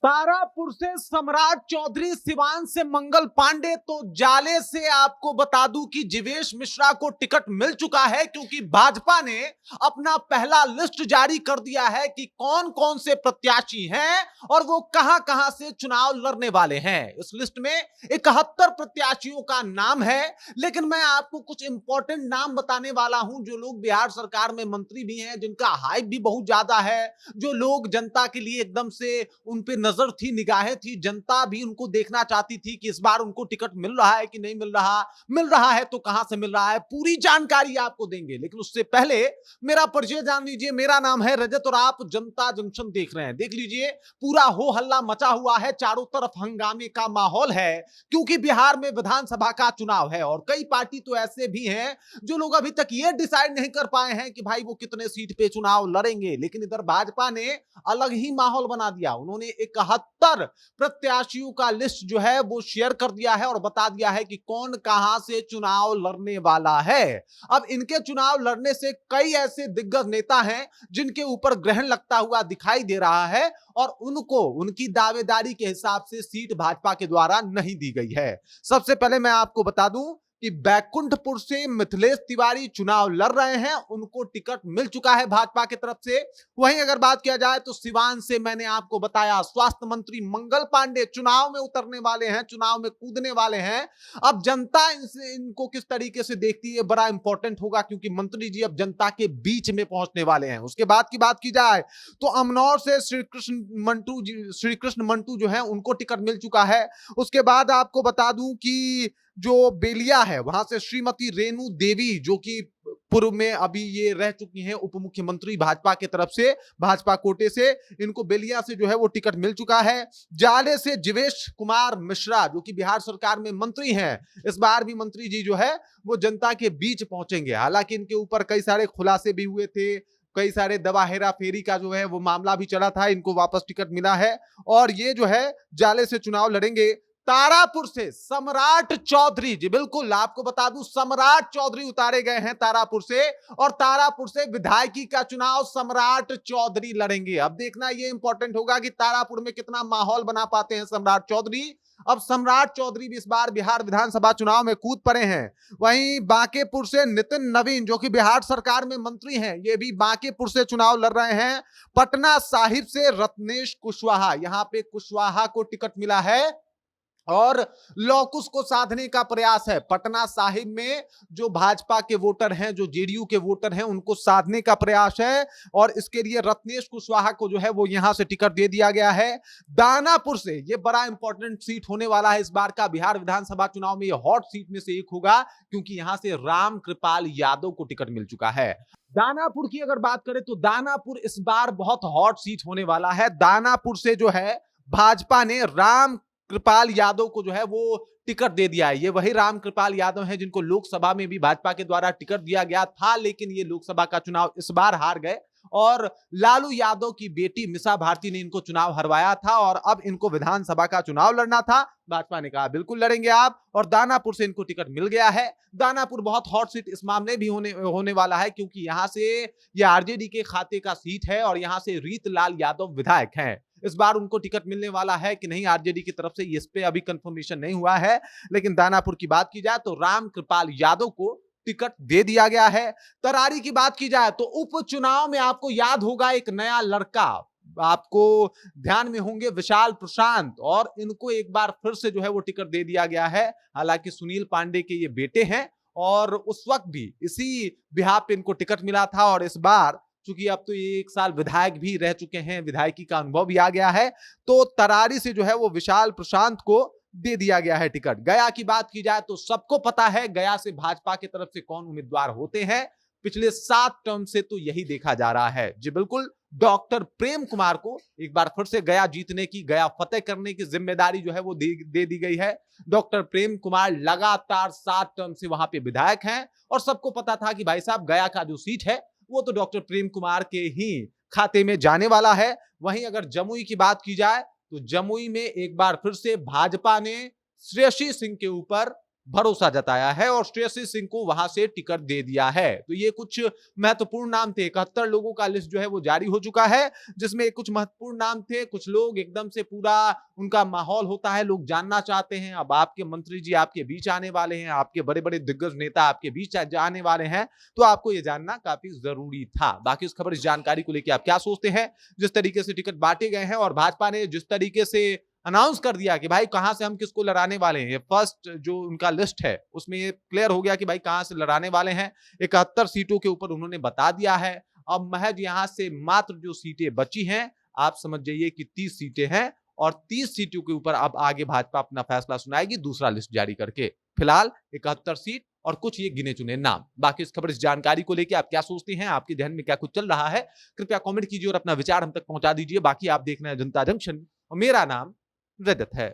तारापुर से सम्राट चौधरी, सिवान से मंगल पांडे। तो जाले से आपको बता दूं कि जीवेश मिश्रा को टिकट मिल चुका है, क्योंकि भाजपा ने अपना पहला लिस्ट जारी कर दिया है कि कौन कौन से प्रत्याशी हैं और वो कहां कहां से चुनाव लड़ने वाले हैं। इस लिस्ट में 71 प्रत्याशियों का नाम है, लेकिन मैं आपको कुछ इंपॉर्टेंट नाम बताने वाला हूं जो लोग बिहार सरकार में मंत्री भी हैं, जिनका हाइप भी बहुत ज्यादा है, जो लोग जनता के लिए एकदम से उन पे नजर थी, निगाहें थी, जनता भी उनको देखना चाहती थी कि इस बार उनको टिकट मिल रहा है कि नहीं मिल रहा है तो कहां से मिल रहा है, पूरी जानकारी आपको देंगे। लेकिन उससे पहले मेरा परिचय जान लीजिए। मेरा नाम है रजत और आप जनता जंक्शन देख रहे हैं। देख लीजिए, पूरा हो हल्ला मचा हुआ है, चारों तरफ हंगामे का माहौल है, क्योंकि बिहार में विधानसभा का चुनाव है और कई पार्टी तो ऐसे भी हैं जो लोग अभी तक ये डिसाइड नहीं कर पाए हैं कि भाई वो कितने सीट पे चुनाव लड़ेंगे। लेकिन इधर भाजपा ने अलग ही माहौल बना दिया। उन्होंने 71 प्रत्याशियों का लिस्ट जो है वो शेयर कर दिया है और बता दिया है कि कौन कहां से चुनाव लड़ने वाला है। अब इनके चुनाव लड़ने से कई ऐसे दिग्गज नेता हैं जिनके ऊपर ग्रहण लगता हुआ दिखाई दे रहा है और उनको उनकी दावेदारी के हिसाब से सीट भाजपा के द्वारा नहीं दी गई है। सबसे पहले मैं आपको बता दूं कि बैकुंठपुर से मिथिलेश तिवारी चुनाव लड़ रहे हैं, उनको टिकट मिल चुका है भाजपा की तरफ से। वहीं अगर बात किया जाए तो सिवान से मैंने आपको बताया स्वास्थ्य मंत्री मंगल पांडे चुनाव में उतरने वाले हैं, चुनाव में कूदने वाले हैं। अब जनता इनको किस तरीके से देखती है बड़ा इंपॉर्टेंट होगा, क्योंकि मंत्री जी अब जनता के बीच में पहुंचने वाले हैं। उसके बाद की बात की जाए तो अमनौर से श्री कृष्ण मंटू जो है उनको टिकट मिल चुका है। उसके बाद आपको बता दूं कि जो बेलिया है वहां से श्रीमती रेणु देवी, जो कि पूर्व में अभी ये रह चुकी हैं उप मुख्यमंत्री भाजपा की तरफ से, भाजपा कोटे से, इनको बेलिया से जो है वो टिकट मिल चुका है। जाले से जीवेश कुमार मिश्रा, जो कि बिहार सरकार में मंत्री हैं, इस बार भी मंत्री जी जो है वो जनता के बीच पहुंचेंगे। हालांकि इनके ऊपर कई सारे खुलासे भी हुए थे, कई सारे दवा हेरा फेरी का जो है वो मामला भी चला था, इनको वापस टिकट मिला है और ये जो है जाले से चुनाव लड़ेंगे। तारापुर से सम्राट चौधरी, जी बिल्कुल आपको बता दूं, सम्राट चौधरी उतारे गए हैं तारापुर से और तारापुर से विधायकी का चुनाव सम्राट चौधरी लड़ेंगे। अब देखना ये इंपॉर्टेंट होगा कि तारापुर में कितना माहौल बना पाते हैं सम्राट चौधरी। अब सम्राट चौधरी भी इस बार बिहार विधानसभा चुनाव में कूद पड़े हैं। वहीं बांकेपुर से नितिन नवीन, जो कि बिहार सरकार में मंत्री हैं, ये भी बांकेपुर से चुनाव लड़ रहे हैं। पटना साहिब से रत्नेश कुशवाहा, यहां पे कुशवाहा को टिकट मिला है और लॉकुस को साधने का प्रयास है। पटना साहिब में जो भाजपा के वोटर हैं, जो जेडीयू के वोटर हैं, उनको साधने का प्रयास है और इसके लिए रत्नेश कुशवाहा को जो है वो यहां से टिकट दे दिया गया है। दानापुर से, ये बड़ा इंपॉर्टेंट सीट होने वाला है इस बार का बिहार विधानसभा चुनाव में, ये हॉट सीट में से एक होगा, क्योंकि यहां से राम कृपाल यादव को टिकट मिल चुका है। दानापुर की अगर बात करें तो दानापुर इस बार बहुत हॉट सीट होने वाला है। दानापुर से जो है भाजपा ने राम कृपाल यादव को जो है वो टिकट दे दिया है। ये वही राम कृपाल यादव हैं जिनको लोकसभा में भी भाजपा के द्वारा टिकट दिया गया था, लेकिन ये लोकसभा का चुनाव इस बार हार गए और लालू यादव की बेटी मिसा भारती ने इनको चुनाव हरवाया था और अब इनको विधानसभा का चुनाव लड़ना था। भाजपा ने कहा बिल्कुल लड़ेंगे आप, और दानापुर से इनको टिकट मिल गया है। दानापुर बहुत हॉट सीट इस मामले भी होने वाला है, क्योंकि यहां से ये आरजेडी के खाते का सीट है और यहां से रीतलाल यादव विधायक हैं। इस बार उनको टिकट मिलने वाला है कि नहीं आरजेडी की तरफ से, इस पे अभी कंफर्मेशन नहीं हुआ है। लेकिन दानापुर की बात की जाए तो राम कृपाल यादव को टिकट दे दिया गया है। तरारी की बात की जाए तो उपचुनाव में आपको याद होगा एक नया लड़का आपको ध्यान में होंगे, विशाल प्रशांत, और इनको एक बार फिर से जो है वो टिकट दे दिया गया है। हालांकि सुनील पांडे के ये बेटे हैं और उस वक्त भी इसी बिहार पे इनको टिकट मिला था और इस बार चूंकि अब तो ये 1 साल विधायक भी रह चुके हैं, विधायकी का अनुभव भी आ गया है, तो तरारी से जो है वो विशाल प्रशांत को दे दिया गया है टिकट। गया की बात की जाए तो सबको पता है गया से भाजपा की तरफ से कौन उम्मीदवार होते हैं। पिछले 7 टर्म से तो यही देखा जा रहा है। जी बिल्कुल, डॉक्टर प्रेम कुमार को एक बार फिर से गया जीतने की, गया फतेह करने की जिम्मेदारी जो है वो दे दी गई है। डॉक्टर प्रेम कुमार लगातार 7 टर्म से वहां पे विधायक हैं और सबको पता था कि भाई साहब गया का जो सीट है वो तो डॉक्टर प्रेम कुमार के ही खाते में जाने वाला है। वहीं अगर जमुई की बात की जाए तो जमुई में एक बार फिर से भाजपा ने श्रेयसी सिंह के ऊपर भरोसा जताया है और श्रेयसी सिंह को वहां से टिकट दे दिया है। तो ये कुछ महत्वपूर्ण नाम थे। 71 लोगों का लिस्ट जो है वो जारी हो चुका है, जिसमें कुछ महत्वपूर्ण नाम थे। कुछ लोग एकदम से पूरा उनका माहौल होता है, लोग जानना चाहते हैं अब आपके मंत्री जी आपके बीच आने वाले हैं, आपके बड़े बड़े दिग्गज नेता आपके बीच आने वाले हैं, तो आपको ये जानना काफी जरूरी था। बाकी इस खबर, इस जानकारी को लेकर आप क्या सोचते हैं? जिस तरीके से टिकट बांटे गए हैं और भाजपा ने जिस तरीके से अनाउंस कर दिया कि भाई कहां से हम किसको लड़ाने वाले हैं, फर्स्ट जो उनका लिस्ट है उसमें ये क्लियर हो गया कि भाई कहां से लड़ाने वाले हैं। 71 सीटों के ऊपर उन्होंने बता दिया है। अब महज यहां से मात्र जो सीटें बची हैं, आप समझ जाइए कि 30 सीटें हैं और 30 सीटों के ऊपर अब आगे भाजपा अपना फैसला सुनाएगी दूसरा लिस्ट जारी करके। फिलहाल 71 सीट और कुछ ये गिने चुने नाम। बाकी इस खबर, इस जानकारी को लेकर आप क्या सोचते हैं? आपके ध्यान में क्या कुछ चल रहा है? कृपया कमेंट कीजिए और अपना विचार हम तक पहुंचा दीजिए। बाकी आप देख रहे हैं जनता जंक्शन और मेरा नाम रजत है।